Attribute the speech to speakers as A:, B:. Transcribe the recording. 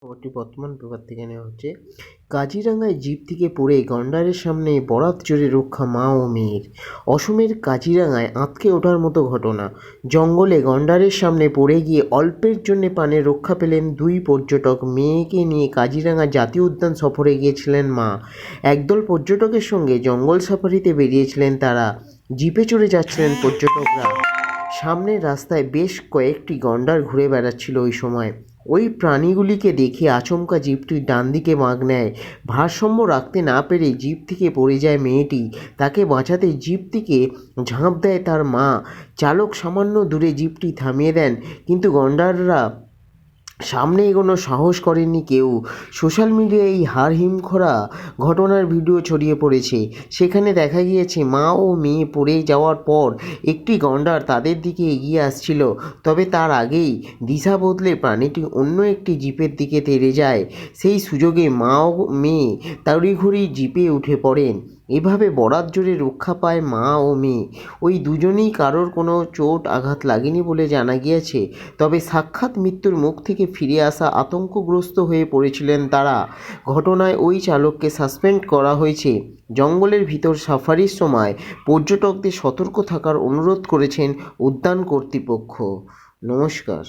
A: খবরটি বর্তমান পেপার থেকে নেওয়া হচ্ছে। কাজিরাঙায় জিপ থেকে পড়ে গন্ডারের সামনে বরাত জোরে রক্ষা মা ও মেয়ের। অসমের কাজিরাঙায় আঁতকে ওঠার মতো ঘটনা। জঙ্গলে গন্ডারের সামনে পড়ে গিয়ে অল্পের জন্য প্রাণে রক্ষা পেলেন দুই পর্যটক। মেয়েকে নিয়ে কাজিরাঙা জাতীয় উদ্যান সফরে গিয়েছিলেন মা। একদল পর্যটকের সঙ্গে জঙ্গল সাফারিতে বেরিয়েছিলেন তারা। জিপে চড়ে যাচ্ছিলেন পর্যটকরা। সামনের রাস্তায় বেশ কয়েকটি গন্ডার ঘুরে বেড়াচ্ছিল ওই সময়। ওই প্রাণীগুলিকে দেখে আচমকা জিপটি ডান দিকে বাঁক নেয়। ভারসাম্য রাখতে না পেরে জিপ থেকে পড়ে যায় মেয়েটি। তাকে বাঁচাতে জিপ থেকে ঝাঁপ দেয় তার মা। চালক সামান্য দূরে জিপটি থামিয়ে দেন, কিন্তু গন্ডাররা সামনে এগোনোর সাহস করেননি কেউ। সোশ্যাল মিডিয়ায় এই হাড় হিমখরা ঘটনার ভিডিও ছড়িয়ে পড়েছে। সেখানে দেখা গিয়েছে মা ও মেয়ে পড়ে যাওয়ার পর একটি গন্ডার তাদের দিকে এগিয়ে আসছিল। তবে তার আগেই দিশা বদলে প্রাণীটি অন্য একটি জিপের দিকে তেড়ে যায়। সেই সুযোগে মা ও মেয়ে তড়িঘড়ি জিপে উঠে পড়েন। এভাবে বরাত জোরে রক্ষা পায় মা ও মেয়ে। ওই দুজনেই কারোর কোনো চোট আঘাত লাগেনি বলে জানা গিয়েছে। তবে সাক্ষাৎ মৃত্যুর মুখ থেকে ফিরে আসা আতঙ্কগ্রস্ত হয়ে পড়েছিলেন তারা। ঘটনায় ওই চালককে সাসপেন্ড করা হয়েছে। জঙ্গলের ভিতর সাফারির সময় পর্যটকদের সতর্ক থাকার অনুরোধ করেছেন উদ্যান কর্তৃপক্ষ। নমস্কার।